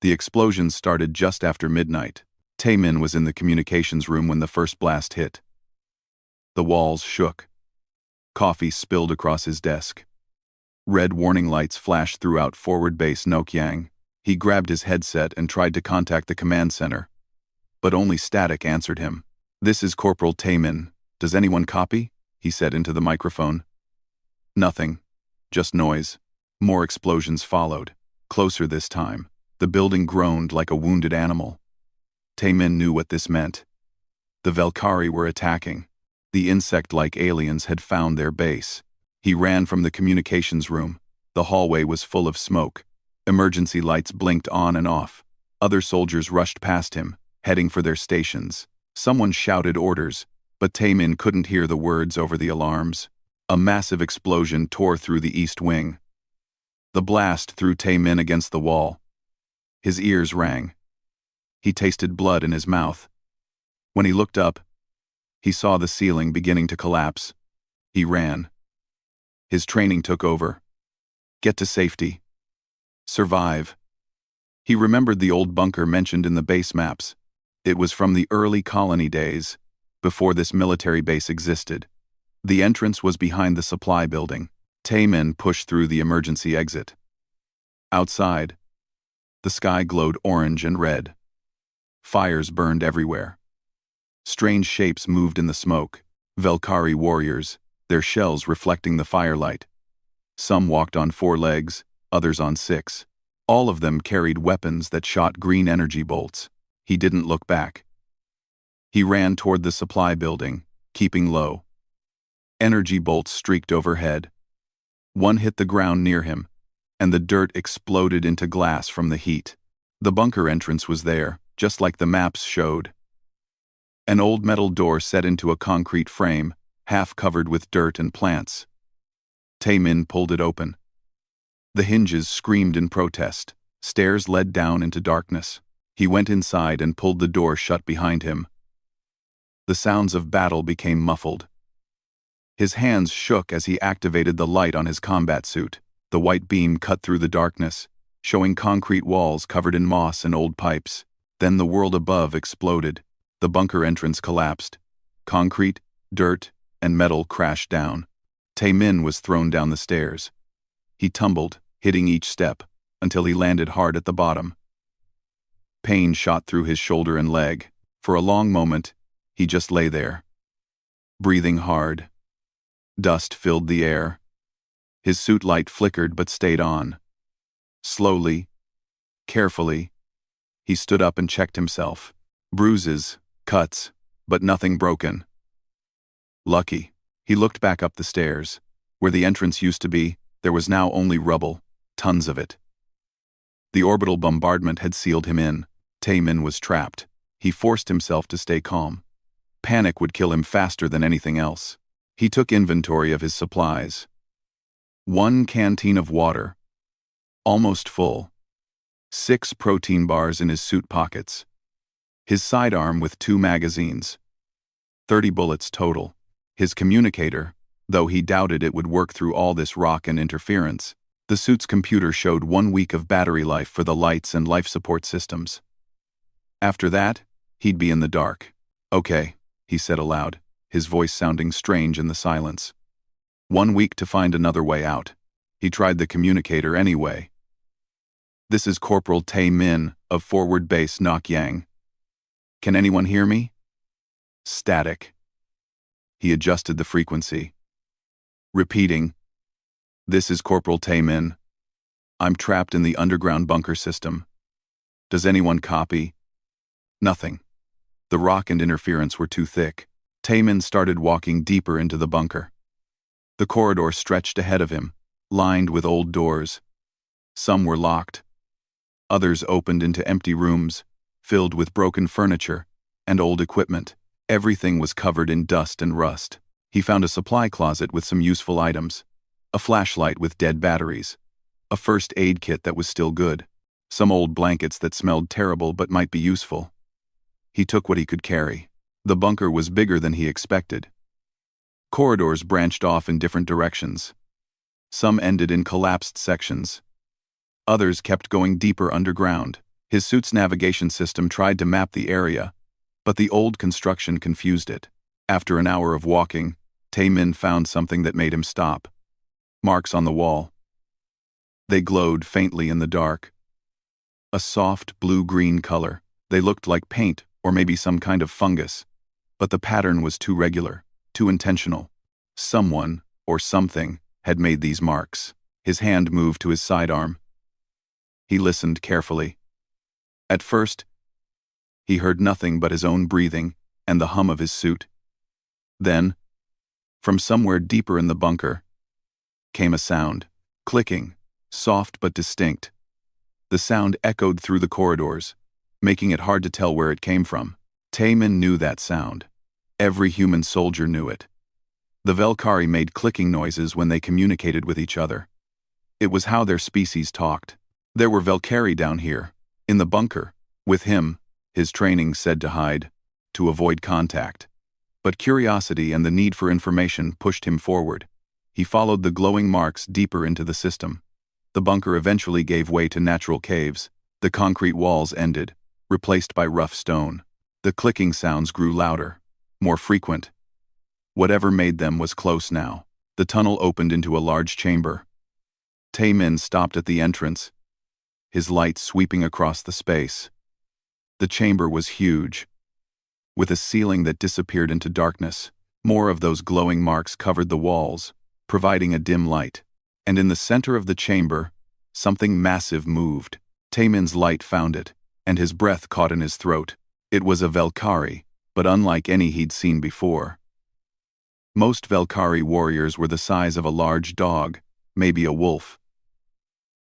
The explosions started just after midnight. Taemin was in the communications room when the first blast hit. The walls shook. Coffee spilled across his desk. Red warning lights flashed throughout forward base Nokyang. He grabbed his headset and tried to contact the command center. But only static answered him. "This is Corporal Taemin. Does anyone copy?" he said into the microphone. Nothing. Just noise. More explosions followed. Closer this time. The building groaned like a wounded animal. Taemin knew what this meant. The Velkari were attacking. The insect-like aliens had found their base. He ran from the communications room. The hallway was full of smoke. Emergency lights blinked on and off. Other soldiers rushed past him, heading for their stations. Someone shouted orders, but Taemin couldn't hear the words over the alarms. A massive explosion tore through the east wing. The blast threw Taemin against the wall. His ears rang. He tasted blood in his mouth. When he looked up, he saw the ceiling beginning to collapse. He ran. His training took over. Get to safety. Survive. He remembered the old bunker mentioned in the base maps. It was from the early colony days, before this military base existed. The entrance was behind the supply building. Taemin pushed through the emergency exit. Outside, the sky glowed orange and red. Fires burned everywhere. Strange shapes moved in the smoke. Velkari warriors, their shells reflecting the firelight. Some walked on 4 legs, others on 6. All of them carried weapons that shot green energy bolts. He didn't look back. He ran toward the supply building, keeping low. Energy bolts streaked overhead. One hit the ground near him, and the dirt exploded into glass from the heat. The bunker entrance was there, just like the maps showed. An old metal door set into a concrete frame, half covered with dirt and plants. Taemin pulled it open. The hinges screamed in protest. Stairs led down into darkness. He went inside and pulled the door shut behind him. The sounds of battle became muffled. His hands shook as he activated the light on his combat suit. The white beam cut through the darkness, showing concrete walls covered in moss and old pipes. Then the world above exploded. The bunker entrance collapsed. Concrete, dirt, and metal crashed down. Taemin was thrown down the stairs. He tumbled, hitting each step, until he landed hard at the bottom. Pain shot through his shoulder and leg. For a long moment, he just lay there, breathing hard. Dust filled the air. His suit light flickered but stayed on. Slowly, carefully, he stood up and checked himself. Bruises, cuts, but nothing broken. Lucky. He looked back up the stairs. Where the entrance used to be, there was now only rubble, tons of it. The orbital bombardment had sealed him in. Taemin was trapped. He forced himself to stay calm. Panic would kill him faster than anything else. He took inventory of his supplies. 1 canteen of water, almost full. 6 protein bars in his suit pockets. His sidearm with 2 magazines. 30 bullets total. His communicator, though he doubted it would work through all this rock and interference. The suit's computer showed 1 week of battery life for the lights and life support systems. After that, he'd be in the dark. "Okay," he said aloud, his voice sounding strange in the silence. 1 week to find another way out. He tried the communicator anyway. "This is Corporal Taemin of Forward Base Nokyang. Can anyone hear me?" Static. He adjusted the frequency. Repeating. "This is Corporal Taemin. I'm trapped in the underground bunker system. Does anyone copy?" Nothing. The rock and interference were too thick. Taemin started walking deeper into the bunker. The corridor stretched ahead of him, lined with old doors. Some were locked. Others opened into empty rooms, filled with broken furniture and old equipment. Everything was covered in dust and rust. He found a supply closet with some useful items. A flashlight with dead batteries. A first aid kit that was still good. Some old blankets that smelled terrible but might be useful. He took what he could carry. The bunker was bigger than he expected. Corridors branched off in different directions. Some ended in collapsed sections. Others kept going deeper underground. His suit's navigation system tried to map the area, but the old construction confused it. After an hour of walking, Tae-min found something that made him stop. Marks on the wall. They glowed faintly in the dark. A soft blue-green color. They looked like paint or maybe some kind of fungus, but the pattern was too regular, too intentional. Someone, or something, had made these marks. His hand moved to his sidearm. He listened carefully. At first, he heard nothing but his own breathing and the hum of his suit. Then, from somewhere deeper in the bunker, came a sound, clicking, soft but distinct. The sound echoed through the corridors, making it hard to tell where it came from. Tae-min knew that sound. Every human soldier knew it. The Velkari made clicking noises when they communicated with each other. It was how their species talked. There were Velkari down here, in the bunker, with him. His training said to hide, to avoid contact. But curiosity and the need for information pushed him forward. He followed the glowing marks deeper into the system. The bunker eventually gave way to natural caves. The concrete walls ended, replaced by rough stone. The clicking sounds grew louder, more frequent. Whatever made them was close now. The tunnel opened into a large chamber. Tae-min stopped at the entrance, his light sweeping across the space. The chamber was huge, with a ceiling that disappeared into darkness. More of those glowing marks covered the walls, providing a dim light. And in the center of the chamber, something massive moved. Tae-min's light found it, and his breath caught in his throat. It was a Velkari, but unlike any he'd seen before. Most Velkari warriors were the size of a large dog, maybe a wolf.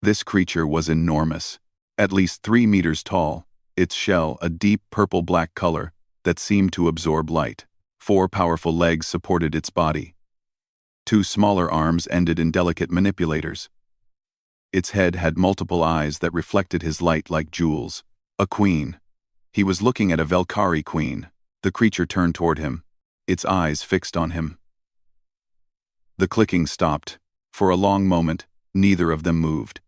This creature was enormous, at least 3 meters tall, its shell a deep purple-black color that seemed to absorb light. 4 powerful legs supported its body. 2 smaller arms ended in delicate manipulators. Its head had multiple eyes that reflected his light like jewels. A queen. He was looking at a Velkari queen. The creature turned toward him, its eyes fixed on him. The clicking stopped. For a long moment, neither of them moved.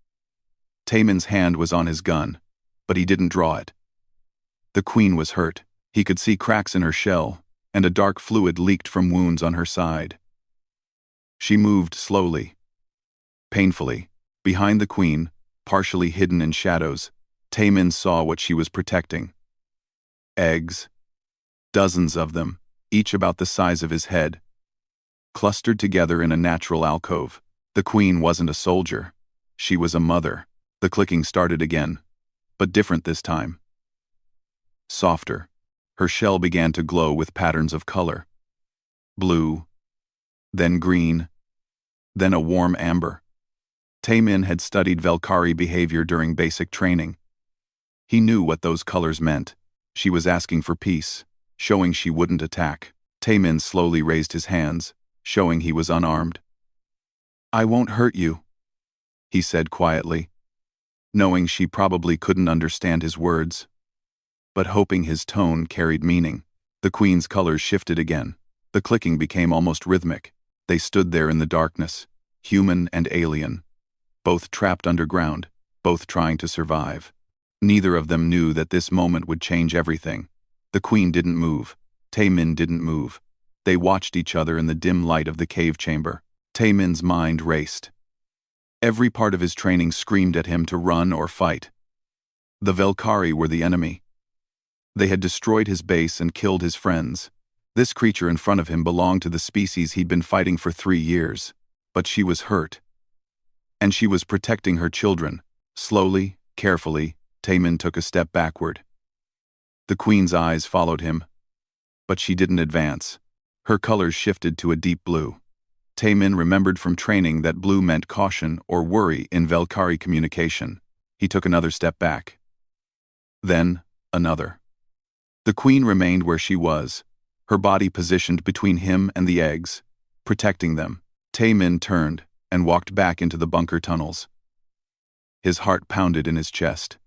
Tae-min's hand was on his gun, but he didn't draw it. The queen was hurt. He could see cracks in her shell, and a dark fluid leaked from wounds on her side. She moved slowly, painfully. Behind the queen, partially hidden in shadows, Tae-min saw what she was protecting. Eggs. Dozens of them, each about the size of his head, clustered together in a natural alcove. The queen wasn't a soldier. She was a mother. The clicking started again, but different this time. Softer. Her shell began to glow with patterns of color. Blue, then green, then a warm amber. Tae-min had studied Velkari behavior during basic training. He knew what those colors meant. She was asking for peace, showing she wouldn't attack. Tae-min slowly raised his hands, showing he was unarmed. "I won't hurt you," he said quietly, knowing she probably couldn't understand his words, but hoping his tone carried meaning. The queen's colors shifted again. The clicking became almost rhythmic. They stood there in the darkness, human and alien, both trapped underground, both trying to survive. Neither of them knew that this moment would change everything. The queen didn't move. Tae-min didn't move. They watched each other in the dim light of the cave chamber. Tae-min's mind raced. Every part of his training screamed at him to run or fight. The Velkari were the enemy. They had destroyed his base and killed his friends. This creature in front of him belonged to the species he'd been fighting for 3 years. But she was hurt. And she was protecting her children. Slowly, carefully, Tae-min took a step backward. The queen's eyes followed him, but she didn't advance. Her colors shifted to a deep blue. Tae-min remembered from training that blue meant caution or worry in Velkari communication. He took another step back. Then, another. The queen remained where she was, her body positioned between him and the eggs, protecting them. Tae-min turned and walked back into the bunker tunnels. His heart pounded in his chest.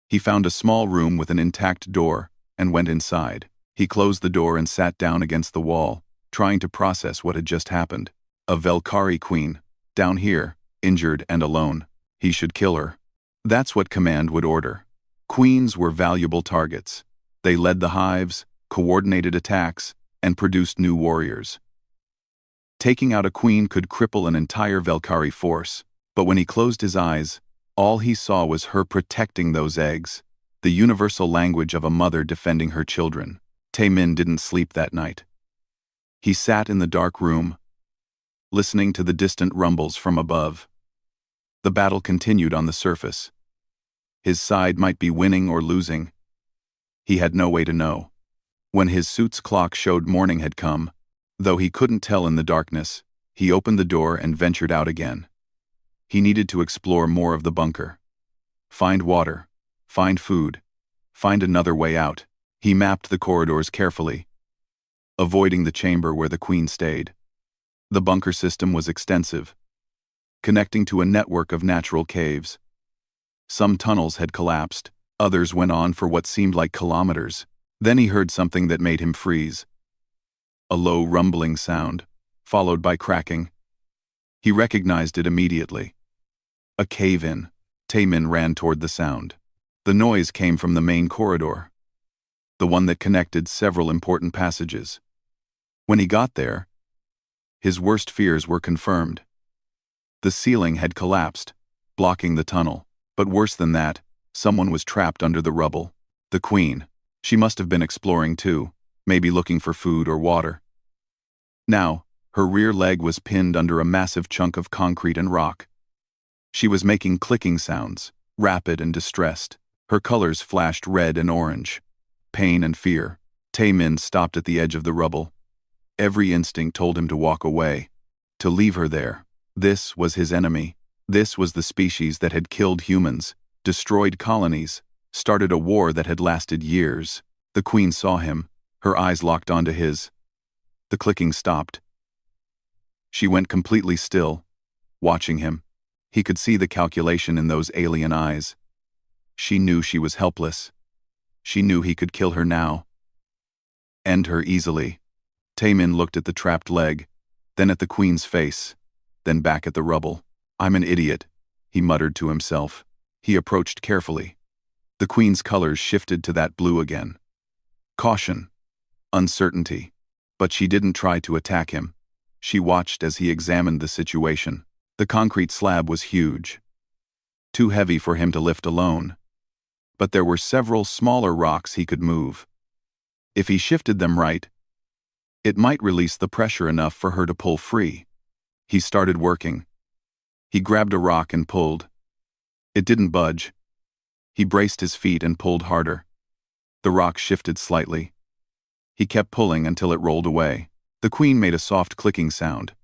He found a small room with an intact door and went inside. He closed the door and sat down against the wall, trying to process what had just happened. A Velkari queen, down here, injured and alone. He should kill her. That's what command would order. Queens were valuable targets. They led the hives, coordinated attacks, and produced new warriors. Taking out a queen could cripple an entire Velkari force, but when he closed his eyes, all he saw was her protecting those eggs, the universal language of a mother defending her children. Taemin didn't sleep that night. He sat in the dark room, listening to the distant rumbles from above. The battle continued on the surface. His side might be winning or losing. He had no way to know. When his suit's clock showed morning had come, though he couldn't tell in the darkness, he opened the door and ventured out again. He needed to explore more of the bunker. Find water, find food, find another way out. He mapped the corridors carefully, avoiding the chamber where the queen stayed. The bunker system was extensive, connecting to a network of natural caves. Some tunnels had collapsed, others went on for what seemed like kilometers. Then he heard something that made him freeze. A low rumbling sound, followed by cracking. He recognized it immediately. A cave-in. Taemin ran toward the sound. The noise came from the main corridor, the one that connected several important passages. When he got there, his worst fears were confirmed. The ceiling had collapsed, blocking the tunnel. But worse than that, someone was trapped under the rubble. The queen. She must have been exploring too, maybe looking for food or water. Now, her rear leg was pinned under a massive chunk of concrete and rock. She was making clicking sounds, rapid and distressed. Her colors flashed red and orange. Pain and fear. Taemin stopped at the edge of the rubble. Every instinct told him to walk away, to leave her there. This was his enemy. This was the species that had killed humans, destroyed colonies, started a war that had lasted years. The queen saw him, her eyes locked onto his. The clicking stopped. She went completely still, watching him. He could see the calculation in those alien eyes. She knew she was helpless. She knew he could kill her now. End her easily. Taemin looked at the trapped leg, then at the queen's face, then back at the rubble. "I'm an idiot," he muttered to himself. He approached carefully. The queen's colors shifted to that blue again. Caution. Uncertainty. But she didn't try to attack him. She watched as he examined the situation. The concrete slab was huge. Too heavy for him to lift alone. But there were several smaller rocks he could move. If he shifted them right, it might release the pressure enough for her to pull free. He started working. He grabbed a rock and pulled. It didn't budge. He braced his feet and pulled harder. The rock shifted slightly. He kept pulling until it rolled away. The queen made a soft clicking sound.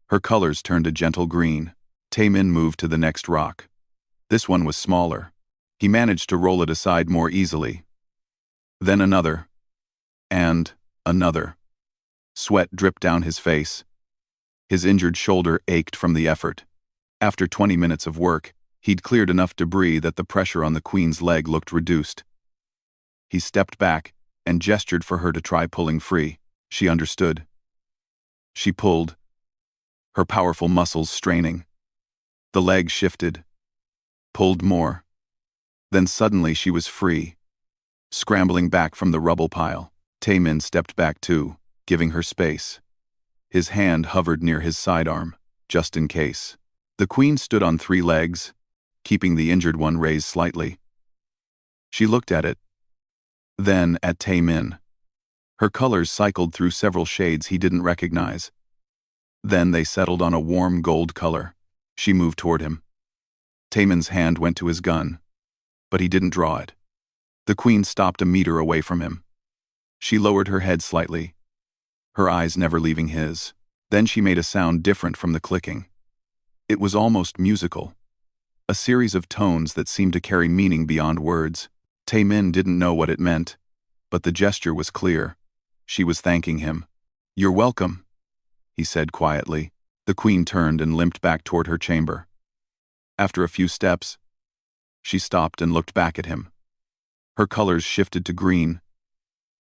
Her colors turned a gentle green. Taemin moved to the next rock. This one was smaller. He managed to roll it aside more easily. Then another. And another. Sweat dripped down his face. His injured shoulder ached from the effort. After 20 minutes of work, he'd cleared enough debris that the pressure on the queen's leg looked reduced. He stepped back and gestured for her to try pulling free. She understood. She pulled, her powerful muscles straining. The leg shifted, pulled more. Then suddenly she was free, scrambling back from the rubble pile. Taemin stepped back too, giving her space. His hand hovered near his sidearm, just in case. The queen stood on 3 legs, keeping the injured one raised slightly. She looked at it, then at Taemin. Her colors cycled through several shades he didn't recognize. Then they settled on a warm gold color. She moved toward him. Taemin's hand went to his gun, but he didn't draw it. The queen stopped a meter away from him. She lowered her head slightly, her eyes never leaving his. Then she made a sound different from the clicking. It was almost musical, a series of tones that seemed to carry meaning beyond words. Taemin didn't know what it meant, but the gesture was clear. She was thanking him. "You're welcome," he said quietly. The queen turned and limped back toward her chamber. After a few steps, she stopped and looked back at him. Her colors shifted to green,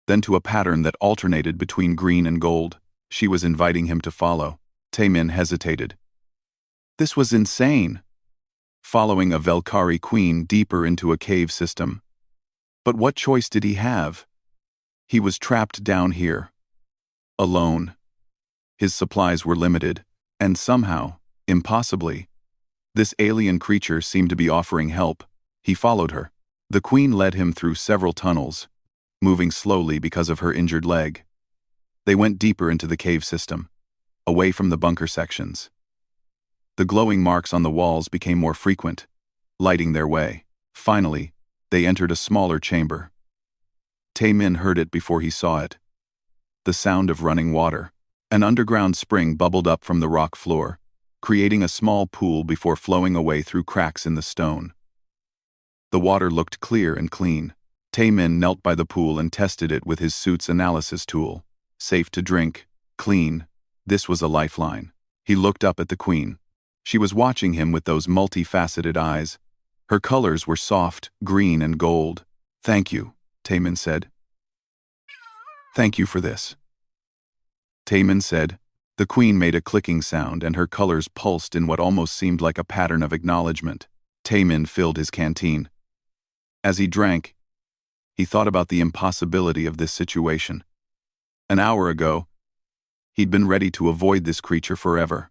then to a pattern that alternated between green and gold. She was inviting him to follow. Taemin hesitated. This was insane. Following a Velkari queen deeper into a cave system, But what choice did he have? He was trapped down here, alone. His supplies were limited, and somehow, impossibly, this alien creature seemed to be offering help. He followed her. The queen led him through several tunnels, moving slowly because of her injured leg. They went deeper into the cave system, away from the bunker sections. The glowing marks on the walls became more frequent, lighting their way. Finally, they entered a smaller chamber. Tae-min heard it before he saw it. The sound of running water. An underground spring bubbled up from the rock floor, creating a small pool before flowing away through cracks in the stone. The water looked clear and clean. Tae-min knelt by the pool and tested it with his suit's analysis tool. Safe to drink, clean. This was a lifeline. He looked up at the queen. She was watching him with those multifaceted eyes. Her colors were soft, green and gold. "Thank you," Tae-min said. "Thank you for this." Tae-min said. The queen made a clicking sound and her colors pulsed in what almost seemed like a pattern of acknowledgement. Tae-min filled his canteen. As he drank, he thought about the impossibility of this situation. An hour ago, he'd been ready to avoid this creature forever.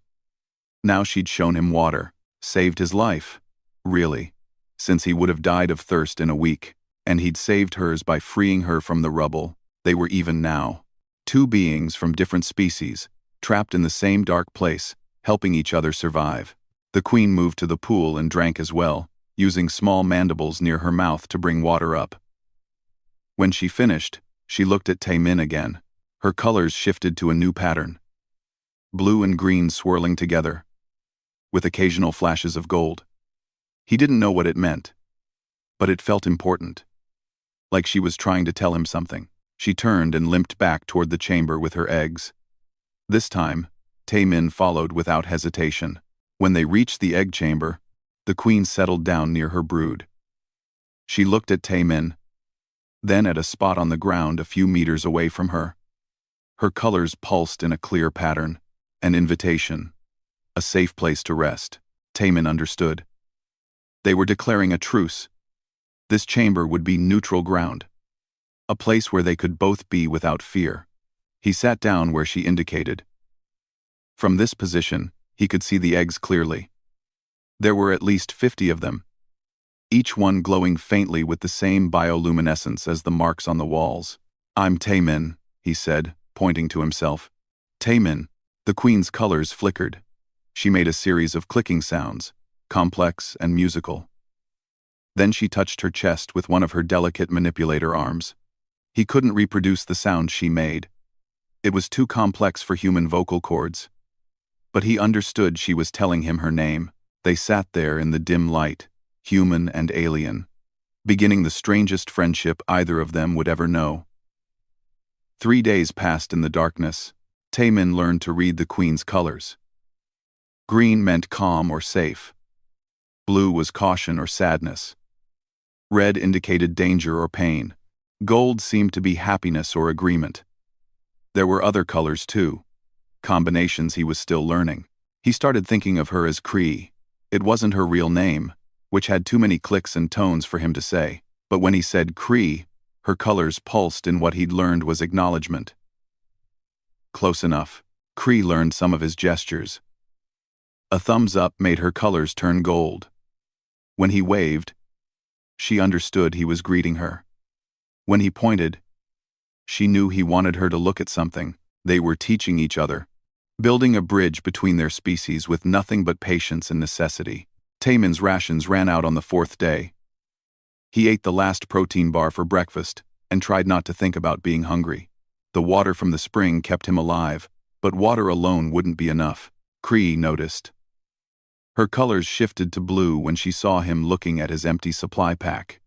Now she'd shown him water, saved his life. Really, since he would have died of thirst in a week, and he'd saved hers by freeing her from the rubble. They were even now. Two beings from different species, trapped in the same dark place, helping each other survive. The queen moved to the pool and drank as well, using small mandibles near her mouth to bring water up. When she finished, she looked at Tae-min again. Her colors shifted to a new pattern. Blue and green swirling together, with occasional flashes of gold. He didn't know what it meant, but it felt important. Like she was trying to tell him something. She turned and limped back toward the chamber with her eggs. This time, Tae-min followed without hesitation. When they reached the egg chamber, the queen settled down near her brood. She looked at Tae-min, then at a spot on the ground a few meters away from her. Her colors pulsed in a clear pattern, an invitation, a safe place to rest. Tae-min understood. They were declaring a truce. This chamber would be neutral ground, a place where they could both be without fear. He sat down where she indicated. From this position, he could see the eggs clearly. There were at least 50 of them, each one glowing faintly with the same bioluminescence as the marks on the walls. "I'm Tae-min," he said, pointing to himself. "Tae-min." The queen's colors flickered. She made a series of clicking sounds, complex and musical. Then she touched her chest with one of her delicate manipulator arms. He couldn't reproduce the sound she made. It was too complex for human vocal cords. But he understood she was telling him her name. They sat there in the dim light, human and alien, beginning the strangest friendship either of them would ever know. 3 days passed in the darkness. Tae-min learned to read the queen's colors. Green meant calm or safe. Blue was caution or sadness. Red indicated danger or pain. Gold seemed to be happiness or agreement. There were other colors too, combinations he was still learning. He started thinking of her as Cree. It wasn't her real name, which had too many clicks and tones for him to say. But when he said Cree, her colors pulsed in what he'd learned was acknowledgement. Close enough. Cree learned some of his gestures. A thumbs up made her colors turn gold. When he waved, she understood he was greeting her. When he pointed, she knew he wanted her to look at something. They were teaching each other, building a bridge between their species with nothing but patience and necessity. Tae-min's rations ran out on the 4th day. He ate the last protein bar for breakfast and tried not to think about being hungry. The water from the spring kept him alive, but water alone wouldn't be enough. Cree noticed. Her colors shifted to blue when she saw him looking at his empty supply pack.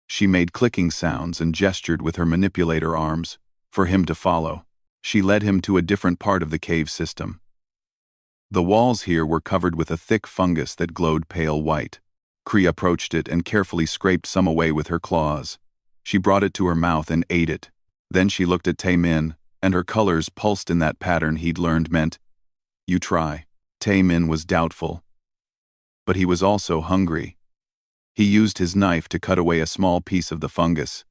She made clicking sounds and gestured with her manipulator arms for him to follow. She led him to a different part of the cave system. The walls here were covered with a thick fungus that glowed pale white. Cree approached it and carefully scraped some away with her claws. She brought it to her mouth and ate it. Then she looked at Tae-min, and her colors pulsed in that pattern he'd learned meant, "You try." Tae-min was doubtful. But he was also hungry. He used his knife to cut away a small piece of the fungus.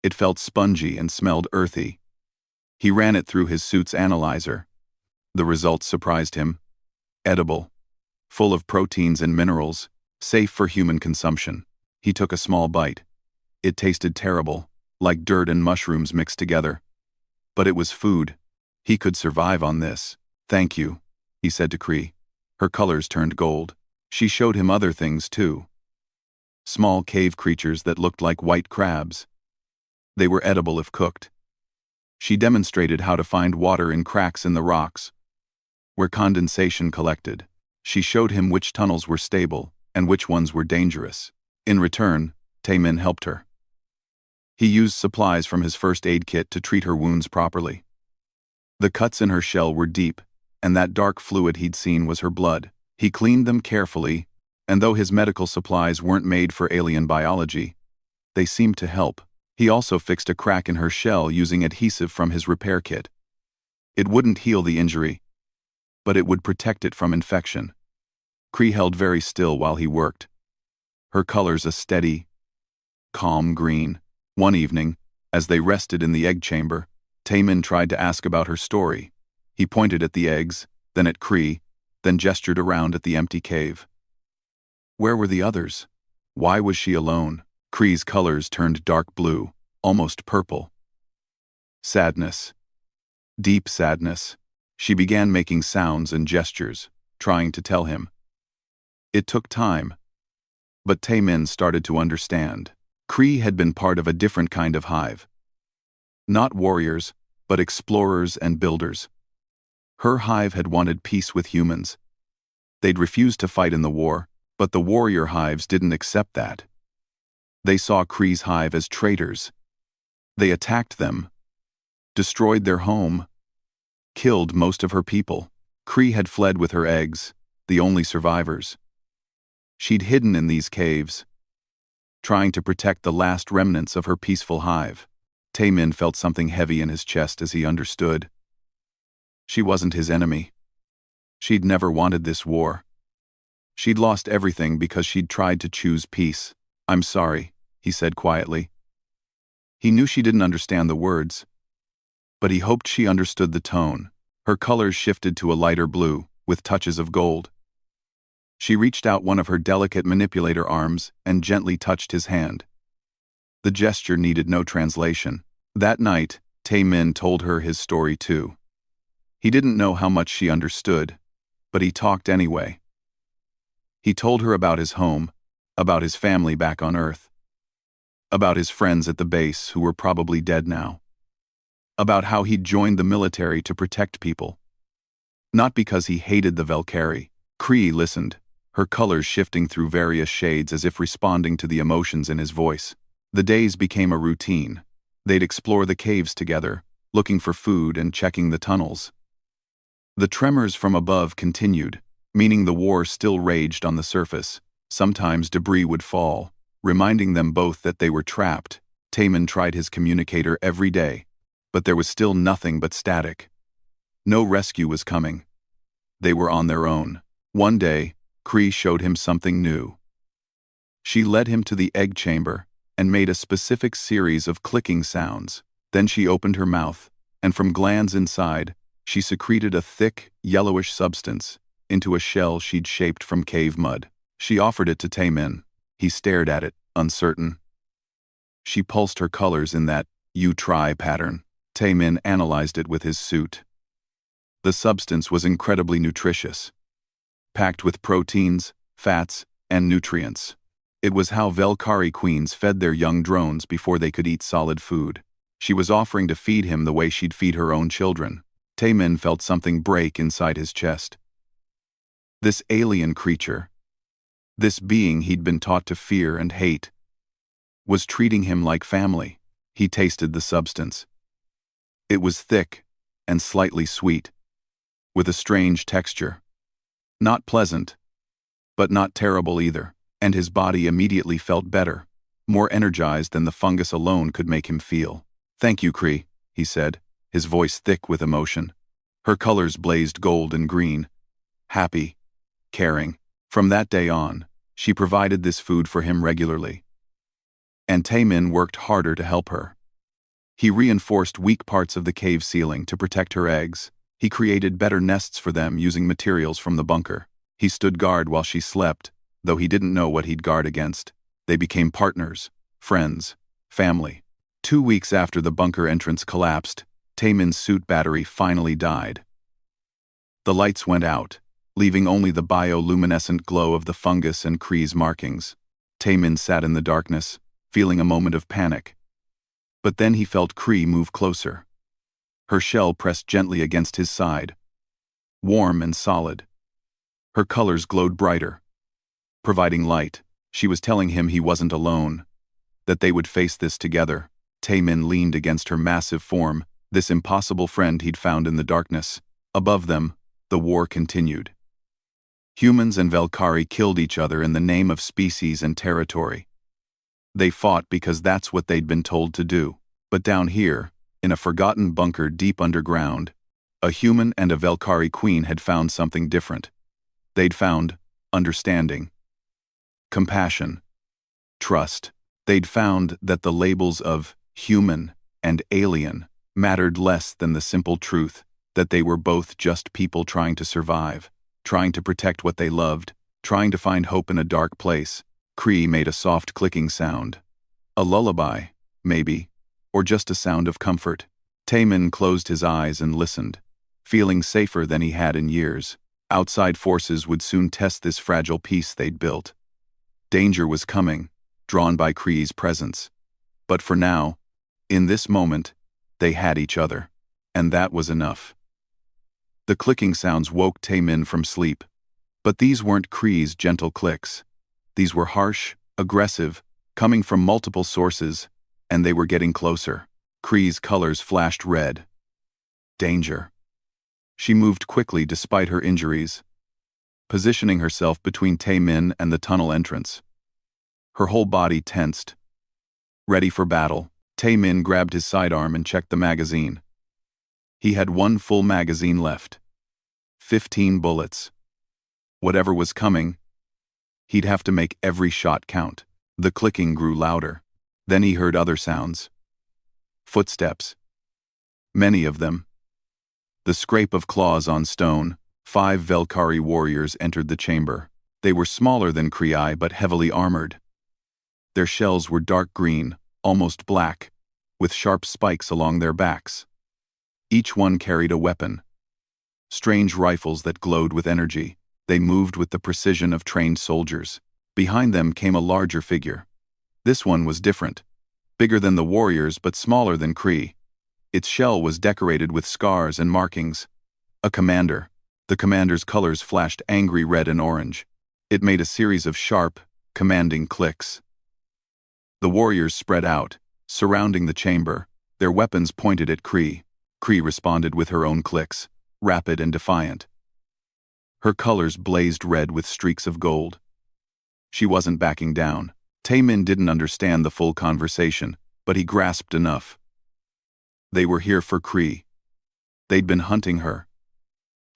It felt spongy and smelled earthy. He ran it through his suit's analyzer. The results surprised him. Edible, full of proteins and minerals, safe for human consumption. He took a small bite. It tasted terrible, like dirt and mushrooms mixed together. But it was food. He could survive on this. "Thank you," he said to Cree. Her colors turned gold. She showed him other things too. Small cave creatures that looked like white crabs. They were edible if cooked. She demonstrated how to find water in cracks in the rocks, where condensation collected. She showed him which tunnels were stable and which ones were dangerous. In return, Taemin helped her. He used supplies from his first aid kit to treat her wounds properly. The cuts in her shell were deep, and that dark fluid he'd seen was her blood. He cleaned them carefully, and though his medical supplies weren't made for alien biology, they seemed to help. He also fixed a crack in her shell using adhesive from his repair kit. It wouldn't heal the injury, but it would protect it from infection. Cree held very still while he worked. Her colors a steady, calm green. One evening, as they rested in the egg chamber, Taemin tried to ask about her story. He pointed at the eggs, then at Cree, then gestured around at the empty cave. Where were the others? Why was she alone? Cree's colors turned dark blue, almost purple. Sadness. Deep sadness. She began making sounds and gestures, trying to tell him. It took time, but Taemin started to understand. Cree had been part of a different kind of hive. Not warriors, but explorers and builders. Her hive had wanted peace with humans. They'd refused to fight in the war, but the warrior hives didn't accept that. They saw Cree's hive as traitors. They attacked them, destroyed their home, killed most of her people. Cree had fled with her eggs, the only survivors. She'd hidden in these caves, trying to protect the last remnants of her peaceful hive. Taemin felt something heavy in his chest as he understood. She wasn't his enemy. She'd never wanted this war. She'd lost everything because she'd tried to choose peace. "I'm sorry," he said quietly. He knew she didn't understand the words, but he hoped she understood the tone. Her colors shifted to a lighter blue, with touches of gold. She reached out one of her delicate manipulator arms and gently touched his hand. The gesture needed no translation. That night, Taemin told her his story too. He didn't know how much she understood, but he talked anyway. He told her about his home, about his family back on Earth, about his friends at the base who were probably dead now, about how he'd joined the military to protect people. Not because he hated the Valkyrie. Cree listened, her colors shifting through various shades as if responding to the emotions in his voice. The days became a routine. They'd explore the caves together, looking for food and checking the tunnels. The tremors from above continued, meaning the war still raged on the surface. Sometimes debris would fall, reminding them both that they were trapped. Taemin tried his communicator every day, but there was still nothing but static. No rescue was coming. They were on their own. One day, Cree showed him something new. She led him to the egg chamber and made a specific series of clicking sounds. Then she opened her mouth, and from glands inside, she secreted a thick, yellowish substance into a shell she'd shaped from cave mud. She offered it to Taemin. He stared at it, uncertain. She pulsed her colors in that "you try" pattern. Taemin analyzed it with his suit. The substance was incredibly nutritious, packed with proteins, fats, and nutrients. It was how Valkyrie queens fed their young drones before they could eat solid food. She was offering to feed him the way she'd feed her own children. Taemin felt something break inside his chest. This alien creature, this being he'd been taught to fear and hate, was treating him like family. He tasted the substance. It was thick and slightly sweet, with a strange texture. Not pleasant, but not terrible either, and his body immediately felt better, more energized than the fungus alone could make him feel. "Thank you, Cree," he said, his voice thick with emotion. Her colors blazed gold and green, happy, caring. From that day on, She provided this food for him regularly. And Taemin worked harder to help her. He reinforced weak parts of the cave ceiling to protect her eggs. He created better nests for them using materials from the bunker. He stood guard while she slept, though he didn't know what he'd guard against. They became partners, friends, family. 2 weeks after the bunker entrance collapsed, Taemin's suit battery finally died. The lights went out, leaving only the bioluminescent glow of the fungus and Kree's markings. Taemin sat in the darkness, feeling a moment of panic. But then he felt Kree move closer. Her shell pressed gently against his side, warm and solid. Her colors glowed brighter, providing light. She was telling him he wasn't alone, that they would face this together. Taemin leaned against her massive form, this impossible friend he'd found in the darkness. Above them, the war continued. Humans and Velkari killed each other in the name of species and territory. They fought because that's what they'd been told to do. But down here, in a forgotten bunker deep underground, a human and a Velkari queen had found something different. They'd found understanding, compassion, trust. They'd found that the labels of human and alien mattered less than the simple truth that they were both just people trying to survive, trying to protect what they loved, trying to find hope in a dark place. Kree made a soft clicking sound. A lullaby, maybe, or just a sound of comfort. Taemin closed his eyes and listened, feeling safer than he had in years. Outside forces would soon test this fragile peace they'd built. Danger was coming, drawn by Kree's presence. But for now, in this moment, they had each other, and that was enough. The clicking sounds woke Taemin from sleep. But these weren't Kree's gentle clicks. These were harsh, aggressive, coming from multiple sources, and they were getting closer. Kree's colors flashed red. Danger. She moved quickly despite her injuries, positioning herself between Taemin and the tunnel entrance. Her whole body tensed. Ready for battle, Taemin grabbed his sidearm and checked the magazine. He had 1 full magazine left. 15 bullets. Whatever was coming, he'd have to make every shot count. The clicking grew louder. Then he heard other sounds. Footsteps. Many of them. The scrape of claws on stone. 5 Velkari warriors entered the chamber. They were smaller than Kree but heavily armored. Their shells were dark green, almost black, with sharp spikes along their backs. Each one carried a weapon. Strange rifles that glowed with energy. They moved with the precision of trained soldiers. Behind them came a larger figure. This one was different. Bigger than the warriors but smaller than Kree. Its shell was decorated with scars and markings. A commander. The commander's colors flashed angry red and orange. It made a series of sharp, commanding clicks. The warriors spread out, surrounding the chamber, their weapons pointed at Kree. Kree responded with her own clicks, rapid and defiant. Her colors blazed red with streaks of gold. She wasn't backing down. Taemin didn't understand the full conversation, but he grasped enough. They were here for Kree. They'd been hunting her.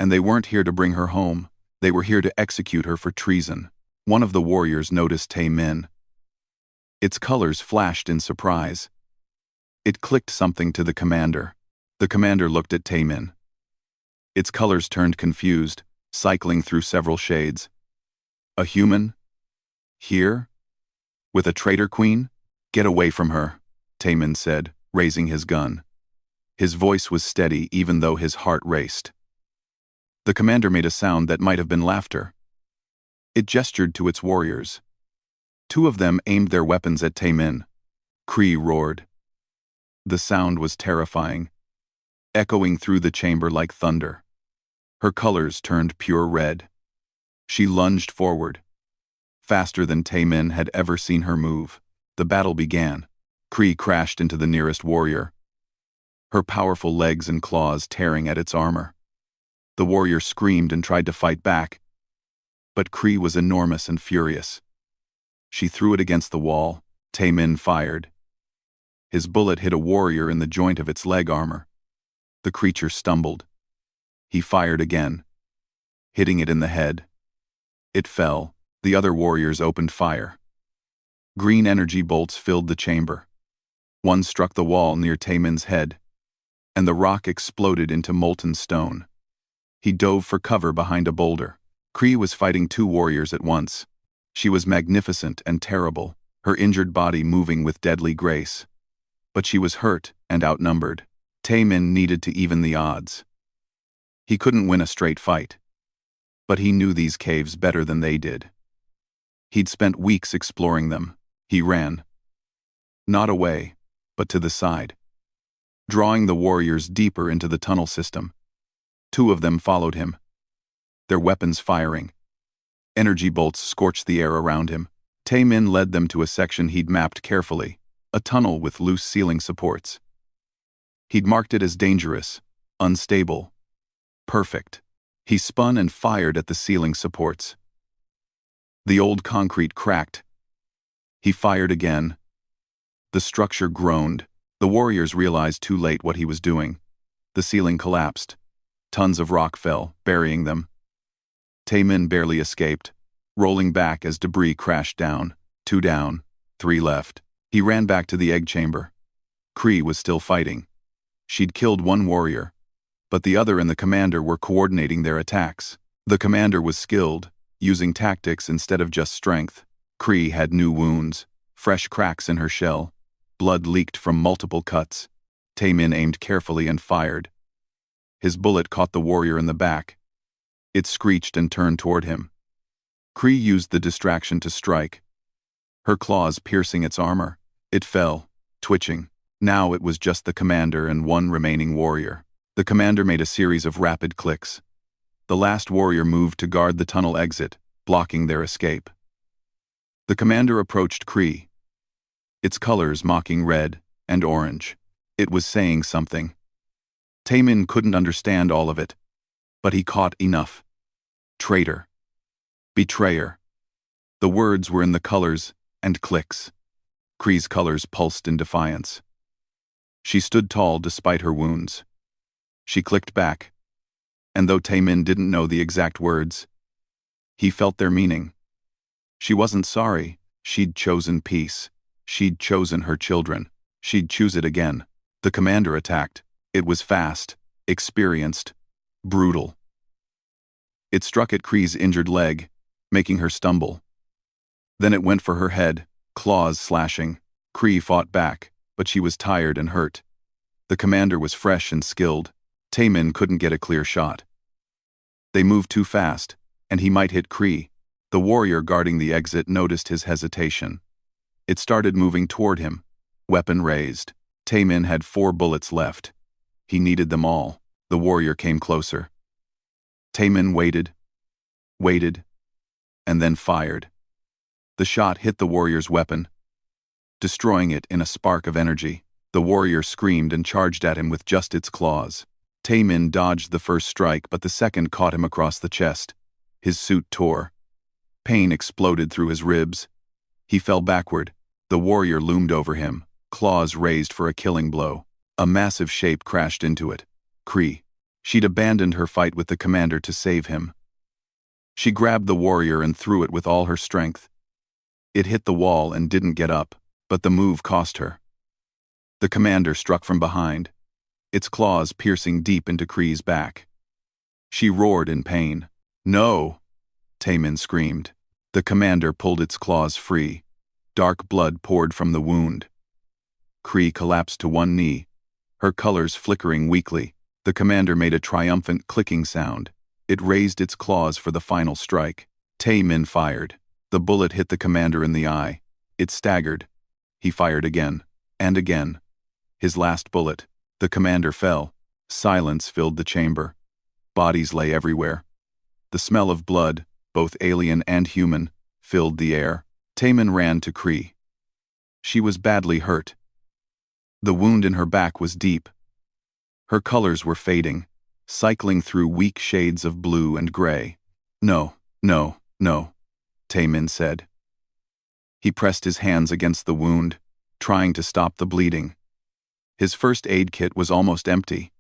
And they weren't here to bring her home. They were here to execute her for treason. One of the warriors noticed Taemin. Its colors flashed in surprise. It clicked something to the commander. The commander looked at Taemin. Its colors turned confused, cycling through several shades. A human? Here? With a traitor queen? Get away from her, Taemin said, raising his gun. His voice was steady even though his heart raced. The commander made a sound that might have been laughter. It gestured to its warriors. 2 of them aimed their weapons at Taemin. Kree roared. The sound was terrifying, echoing through the chamber like thunder. Her colors turned pure red. She lunged forward, faster than Taemin had ever seen her move. The battle began. Kree crashed into the nearest warrior, her powerful legs and claws tearing at its armor. The warrior screamed and tried to fight back, but Kree was enormous and furious. She threw it against the wall. Taemin fired. His bullet hit a warrior in the joint of its leg armor. The creature stumbled. He fired again, hitting it in the head. It fell, The other warriors opened fire. Green energy bolts filled the chamber. One struck the wall near Taemin's head, and the rock exploded into molten stone. He dove for cover behind a boulder. Kree was fighting two warriors at once. She was magnificent and terrible, her injured body moving with deadly grace. But she was hurt and outnumbered. Taemin needed to even the odds. He couldn't win a straight fight, but he knew these caves better than they did. He'd spent weeks exploring them. He ran. Not away, but to the side, drawing the warriors deeper into the tunnel system. Two of them followed him, their weapons firing. Energy bolts scorched the air around him. Taemin led them to a section he'd mapped carefully, a tunnel with loose ceiling supports. He'd marked it as dangerous, unstable, perfect. He spun and fired at the ceiling supports. The old concrete cracked. He fired again. The structure groaned. The warriors realized too late what he was doing. The ceiling collapsed. Tons of rock fell, burying them. Taemin barely escaped, rolling back as debris crashed down. 2 down, 3 left. He ran back to the egg chamber. Kree was still fighting. She'd killed one warrior, but the other and the commander were coordinating their attacks. The commander was skilled, using tactics instead of just strength. Kree had new wounds, fresh cracks in her shell. Blood leaked from multiple cuts. Taemin aimed carefully and fired. His bullet caught the warrior in the back. It screeched and turned toward him. Kree used the distraction to strike, her claws piercing its armor. It fell, twitching. Now it was just the commander and one remaining warrior. The commander made a series of rapid clicks. The last warrior moved to guard the tunnel exit, blocking their escape. The commander approached Kree, its colors mocking red and orange. It was saying something. Taemin couldn't understand all of it, but he caught enough. Traitor. Betrayer. The words were in the colors and clicks. Kree's colors pulsed in defiance. She stood tall despite her wounds. She clicked back, and though Taemin didn't know the exact words, he felt their meaning. She wasn't sorry. She'd chosen peace. She'd chosen her children. She'd choose it again. The commander attacked. It was fast, experienced, brutal. It struck at Kree's injured leg, making her stumble. Then it went for her head, claws slashing. Kree fought back, but she was tired and hurt. The commander was fresh and skilled. Taemin couldn't get a clear shot. They moved too fast, and he might hit Kree. The warrior guarding the exit noticed his hesitation. It started moving toward him, weapon raised. Taemin had 4 bullets left. He needed them all. The warrior came closer. Taemin waited, and then fired. The shot hit the warrior's weapon, destroying it in a spark of energy. The warrior screamed and charged at him with just its claws. Taemin dodged the first strike, but the second caught him across the chest. His suit tore. Pain exploded through his ribs. He fell backward. The warrior loomed over him, claws raised for a killing blow. A massive shape crashed into it. Kree. She'd abandoned her fight with the commander to save him. She grabbed the warrior and threw it with all her strength. It hit the wall and didn't get up, but the move cost her. The commander struck from behind, its claws piercing deep into Kree's back. She roared in pain. "No!" Taemin screamed. The commander pulled its claws free. Dark blood poured from the wound. Kree collapsed to one knee, her colors flickering weakly. The commander made a triumphant clicking sound. It raised its claws for the final strike. Taemin fired. The bullet hit the commander in the eye. It staggered. He fired again, and again. His last bullet. The commander fell. Silence filled the chamber. Bodies lay everywhere. The smell of blood, both alien and human, filled the air. Taemin ran to Kree. She was badly hurt. The wound in her back was deep. Her colors were fading, cycling through weak shades of blue and gray. "No, no, no," Taemin said. He pressed his hands against the wound, trying to stop the bleeding. His first aid kit was almost empty,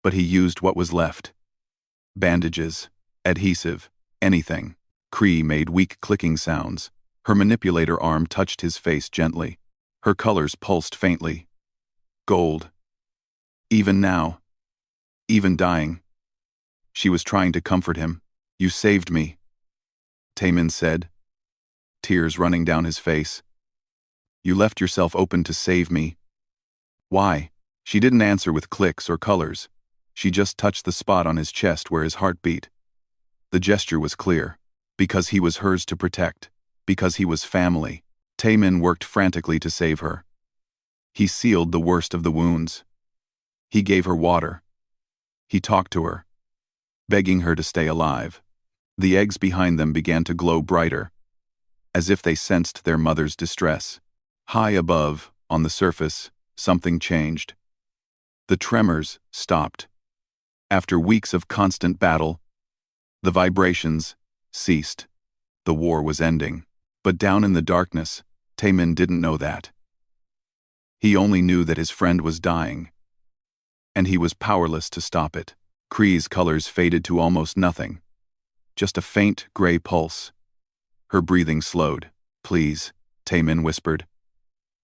but he used what was left. Bandages, adhesive, anything. Cree made weak clicking sounds. Her manipulator arm touched his face gently. Her colors pulsed faintly. Gold. Even now. Even dying. She was trying to comfort him. You saved me, Taemin said, tears running down his face. You left yourself open to save me. Why? She didn't answer with clicks or colors. She just touched the spot on his chest where his heart beat. The gesture was clear. Because he was hers to protect. Because he was family. Taemin worked frantically to save her. He sealed the worst of the wounds. He gave her water. He talked to her, begging her to stay alive. The eggs behind them began to glow brighter, as if they sensed their mother's distress. High above, on the surface, something changed. The tremors stopped. After weeks of constant battle, the vibrations ceased. The war was ending. But down in the darkness, Taemin didn't know that. He only knew that his friend was dying, and he was powerless to stop it. Kree's colors faded to almost nothing. Just a faint, gray pulse. Her breathing slowed. Please, Taemin whispered.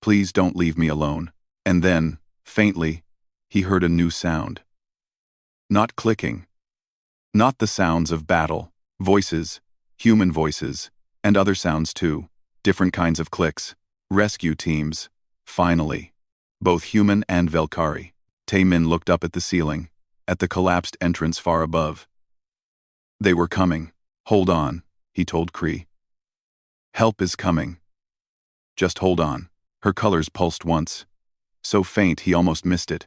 Please don't leave me alone. And then, faintly, he heard a new sound. Not clicking. Not the sounds of battle. Voices, human voices, and other sounds too. Different kinds of clicks. Rescue teams. Finally. Both human and Velkari. Taemin looked up at the ceiling, at the collapsed entrance far above. They were coming. Hold on, he told Kree. Help is coming. Just hold on. Her colors pulsed once. So faint he almost missed it.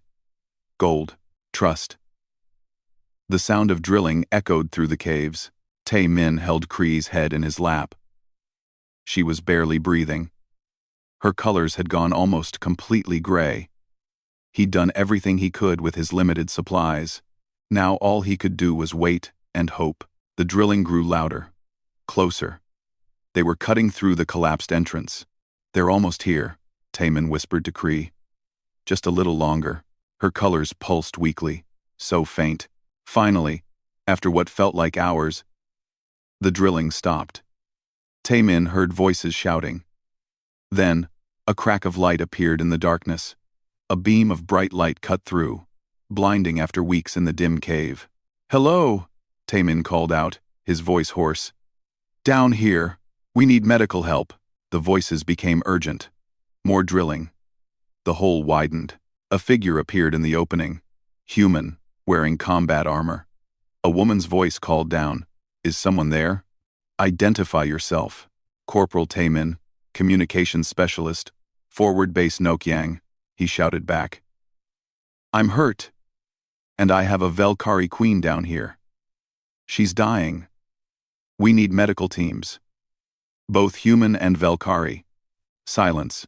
Gold. Trust. The sound of drilling echoed through the caves. Taemin held Kree's head in his lap. She was barely breathing. Her colors had gone almost completely gray. He'd done everything he could with his limited supplies. Now all he could do was wait and hope. The drilling grew louder, closer. They were cutting through the collapsed entrance. They're almost here, Taemin whispered to Kree. Just a little longer. Her colors pulsed weakly, so faint. Finally, after what felt like hours, the drilling stopped. Taemin heard voices shouting. Then, a crack of light appeared in the darkness. A beam of bright light cut through, blinding after weeks in the dim cave. Hello, Taemin called out, his voice hoarse. Down here. We need medical help. The voices became urgent. More drilling. The hole widened. A figure appeared in the opening. Human, wearing combat armor. A woman's voice called down. Is someone there? Identify yourself. Corporal Taemin, communications specialist, forward base Nokyang, he shouted back. I'm hurt. And I have a Velkari queen down here. She's dying. We need medical teams. Both human and Velkari. Silence.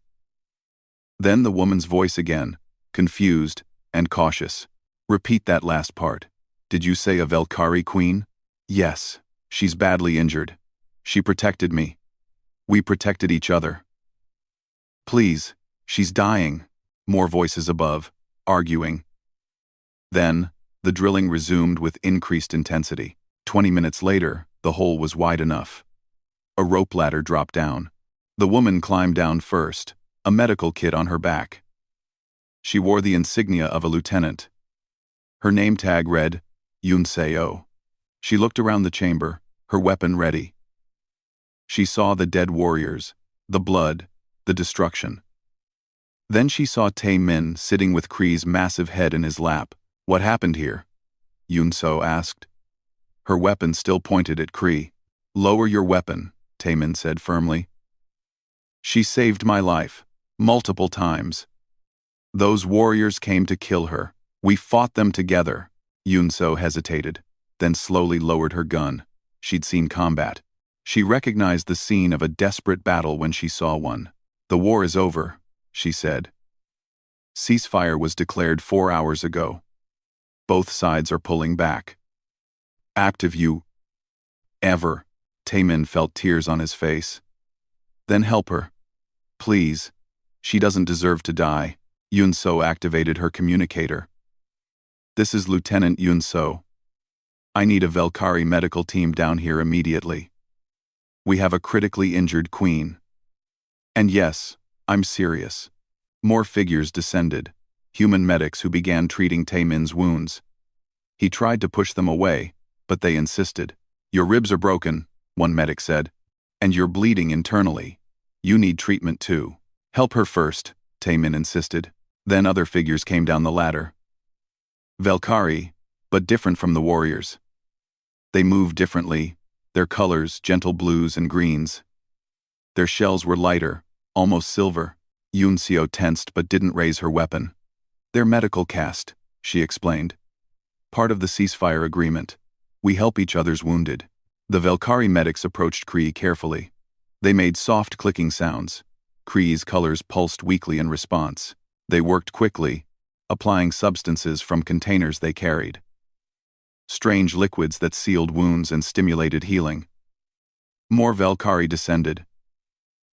Then the woman's voice again, confused and cautious. Repeat that last part. Did you say a Velkari queen? Yes. She's badly injured. She protected me. We protected each other. Please, she's dying. More voices above, arguing. Then, the drilling resumed with increased intensity. 20 minutes later, the hole was wide enough. A rope ladder dropped down. The woman climbed down first, a medical kit on her back. She wore the insignia of a lieutenant. Her name tag read, Yunseo. She looked around the chamber, her weapon ready. She saw the dead warriors, the blood, the destruction. Then she saw Taemin sitting with Kree's massive head in his lap. What happened here? Yunseo asked. Her weapon still pointed at Kree. Lower your weapon, Taemin said firmly. She saved my life, multiple times. Those warriors came to kill her. We fought them together. Yunseo hesitated, then slowly lowered her gun. She'd seen combat. She recognized the scene of a desperate battle when she saw one. The war is over, she said. Ceasefire was declared 4 hours ago. Both sides are pulling back. Active you. Ever. Taemin felt tears on his face. Then help her. Please. She doesn't deserve to die. Yunseo activated her communicator. This is Lieutenant Yunseo. I need a Velkari medical team down here immediately. We have a critically injured queen. And yes, I'm serious. More figures descended, human medics who began treating Taemin's wounds. He tried to push them away, but they insisted. Your ribs are broken, one medic said. And you're bleeding internally. You need treatment too. Help her first, Taemin insisted. Then other figures came down the ladder. Valkyrie, but different from the warriors. They moved differently, their colors gentle blues and greens. Their shells were lighter, almost silver. Yunseo tensed but didn't raise her weapon. They're medical caste, she explained. Part of the ceasefire agreement. We help each other's wounded. The Valkyrie medics approached Kree carefully. They made soft clicking sounds. Kree's colors pulsed weakly in response. They worked quickly, applying substances from containers they carried. Strange liquids that sealed wounds and stimulated healing. More Valkyrie descended,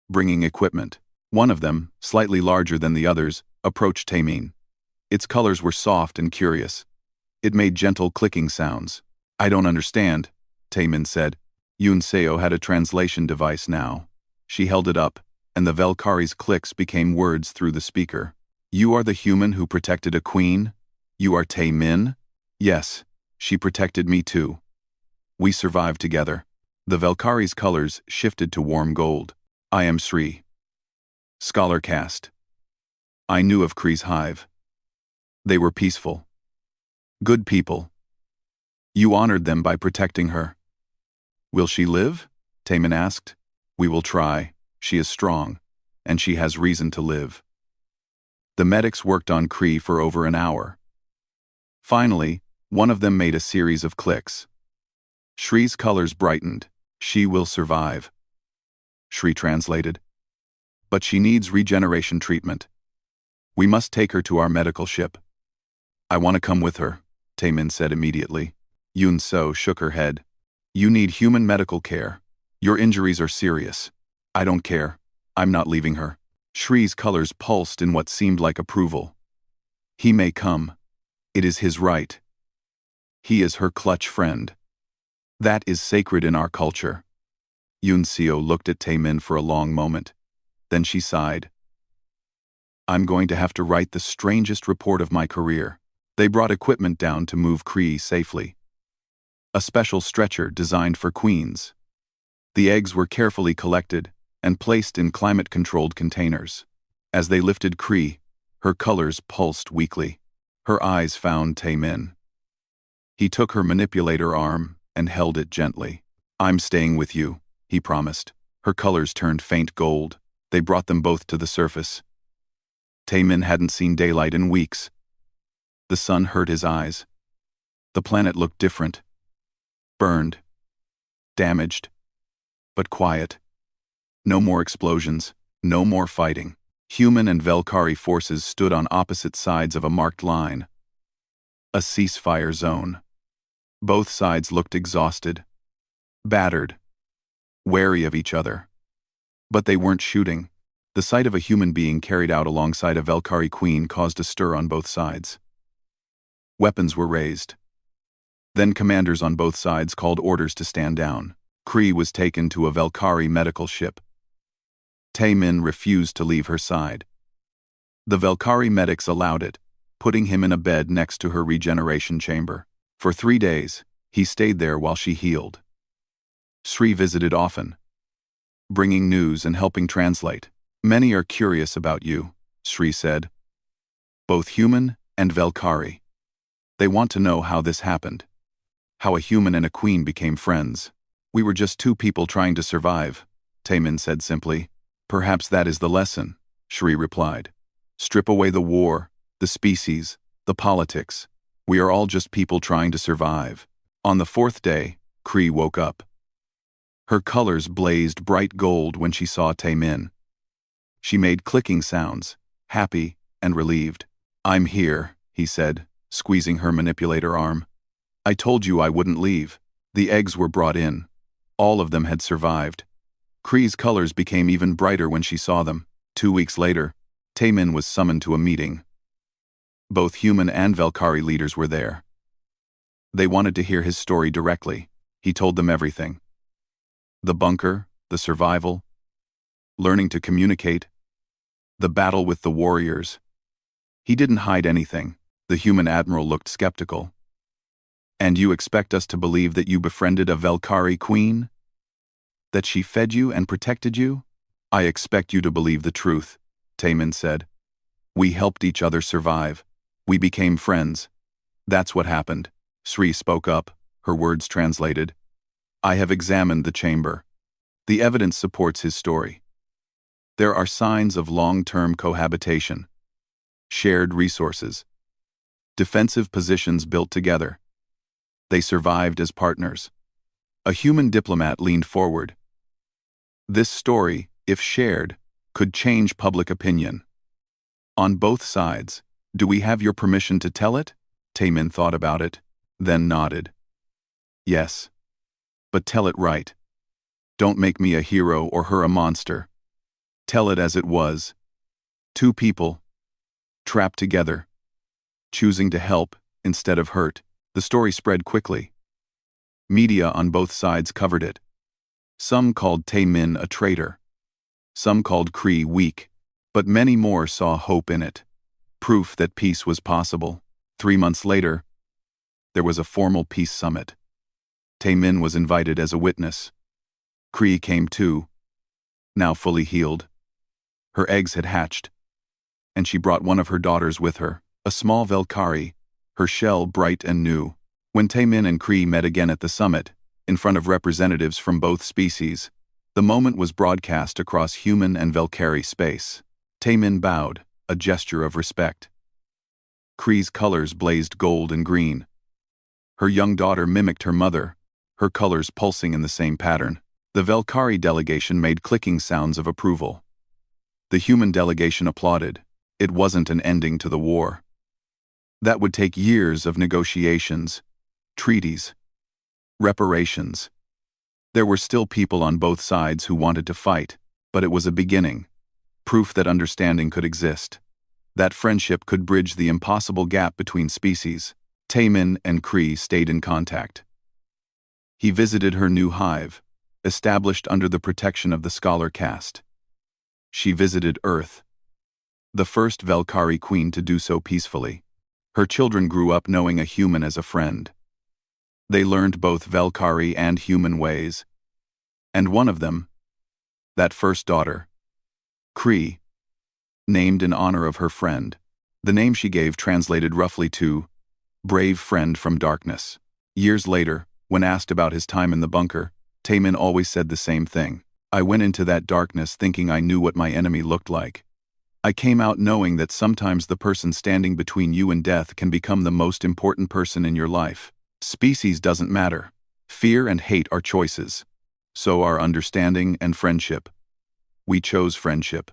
bringing equipment. One of them, slightly larger than the others, approached Taemin. Its colors were soft and curious. It made gentle clicking sounds. I don't understand, Taemin said. Yunseo had a translation device now. She held it up, and the Valkyrie's clicks became words through the speaker. You are the human who protected a queen? You are Taemin? Yes, she protected me too. We survived together. The Valkyrie's colors shifted to warm gold. I am Sri. Scholar caste. I knew of Kree's hive. They were peaceful. Good people. You honored them by protecting her. Will she live? Taemin asked. We will try. She is strong, and she has reason to live. The medics worked on Kree for over an hour. Finally, one of them made a series of clicks. Shri's colors brightened. She will survive. Shri translated. But she needs regeneration treatment. We must take her to our medical ship. I want to come with her, Taemin said immediately. Yunseo shook her head. You need human medical care. Your injuries are serious. I don't care. I'm not leaving her. Shri's colors pulsed in what seemed like approval. He may come. It is his right. He is her clutch friend. That is sacred in our culture. Yunseo looked at Taemin for a long moment. Then she sighed. I'm going to have to write the strangest report of my career. They brought equipment down to move Kree safely. A special stretcher designed for queens. The eggs were carefully collected and placed in climate-controlled containers. As they lifted Kree, her colors pulsed weakly. Her eyes found Taemin. He took her manipulator arm and held it gently. I'm staying with you, he promised. Her colors turned faint gold. They brought them both to the surface. Taemin hadn't seen daylight in weeks. The sun hurt his eyes. The planet looked different. Burned. Damaged. But quiet. No more explosions. No more fighting. Human and Valkyrie forces stood on opposite sides of a marked line. A ceasefire zone. Both sides looked exhausted. Battered. Wary of each other. But they weren't shooting. The sight of a human being carried out alongside a Valkyrie queen caused a stir on both sides. Weapons were raised. Then commanders on both sides called orders to stand down. Kree was taken to a Valkyrie medical ship. Taemin refused to leave her side. The Valkyrie medics allowed it, putting him in a bed next to her regeneration chamber. For 3 days, he stayed there while she healed. Sri visited often, bringing news and helping translate. Many are curious about you, Sri said. Both human and Valkyrie. They want to know how this happened. How a human and a queen became friends. We were just two people trying to survive, Taemin said simply. Perhaps that is the lesson, Shri replied. Strip away the war, the species, the politics. We are all just people trying to survive. On the 4th day, Kree woke up. Her colors blazed bright gold when she saw Taemin. She made clicking sounds, happy and relieved. I'm here, he said, squeezing her manipulator arm. I told you I wouldn't leave. The eggs were brought in. All of them had survived. Kree's colors became even brighter when she saw them. 2 weeks later, Taemin was summoned to a meeting. Both human and Valkyrie leaders were there. They wanted to hear his story directly. He told them everything. The bunker, the survival, learning to communicate, the battle with the warriors. He didn't hide anything. The human admiral looked skeptical. And you expect us to believe that you befriended a Velkari queen? That she fed you and protected you? I expect you to believe the truth, Taemin said. We helped each other survive. We became friends. That's what happened. Sri spoke up, her words translated. I have examined the chamber. The evidence supports his story. There are signs of long-term cohabitation, shared resources, defensive positions built together. They survived as partners. A human diplomat leaned forward. This story, if shared, could change public opinion. On both sides, do we have your permission to tell it? Taemin thought about it, then nodded. Yes. But tell it right. Don't make me a hero or her a monster. Tell it as it was. Two people, trapped together, choosing to help instead of hurt. The story spread quickly. Media on both sides covered it. Some called Taemin a traitor. Some called Kree weak. But many more saw hope in it. Proof that peace was possible. 3 months later, there was a formal peace summit. Taemin was invited as a witness. Kree came too, now fully healed. Her eggs had hatched, and she brought one of her daughters with her, a small Velkari, her shell bright and new. When Taemin and Kree met again at the summit, in front of representatives from both species, the moment was broadcast across human and Velkari space. Taemin bowed, a gesture of respect. Kree's colors blazed gold and green. Her young daughter mimicked her mother, her colors pulsing in the same pattern. The Velkari delegation made clicking sounds of approval. The human delegation applauded. It wasn't an ending to the war. That would take years of negotiations, treaties, reparations. There were still people on both sides who wanted to fight, but it was a beginning. Proof that understanding could exist. That friendship could bridge the impossible gap between species. Taemin and Kree stayed in contact. He visited her new hive, established under the protection of the scholar caste. She visited Earth, the first Velkari queen to do so peacefully. Her children grew up knowing a human as a friend. They learned both Velkari and human ways. And one of them, that first daughter, Kree, named in honor of her friend. The name she gave translated roughly to brave friend from darkness. Years later, when asked about his time in the bunker, Taemin always said the same thing. I went into that darkness thinking I knew what my enemy looked like. I came out knowing that sometimes the person standing between you and death can become the most important person in your life. Species doesn't matter. Fear and hate are choices. So are understanding and friendship. We chose friendship,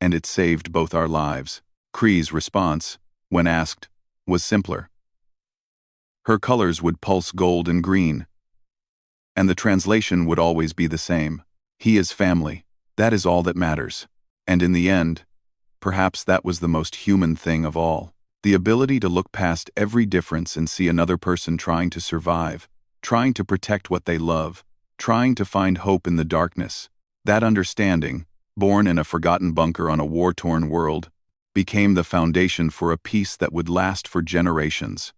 and it saved both our lives. Kree's response, when asked, was simpler. Her colors would pulse gold and green, and the translation would always be the same. He is family. That is all that matters. And in the end, perhaps that was the most human thing of all. The ability to look past every difference and see another person trying to survive, trying to protect what they love, trying to find hope in the darkness. That understanding, born in a forgotten bunker on a war-torn world, became the foundation for a peace that would last for generations.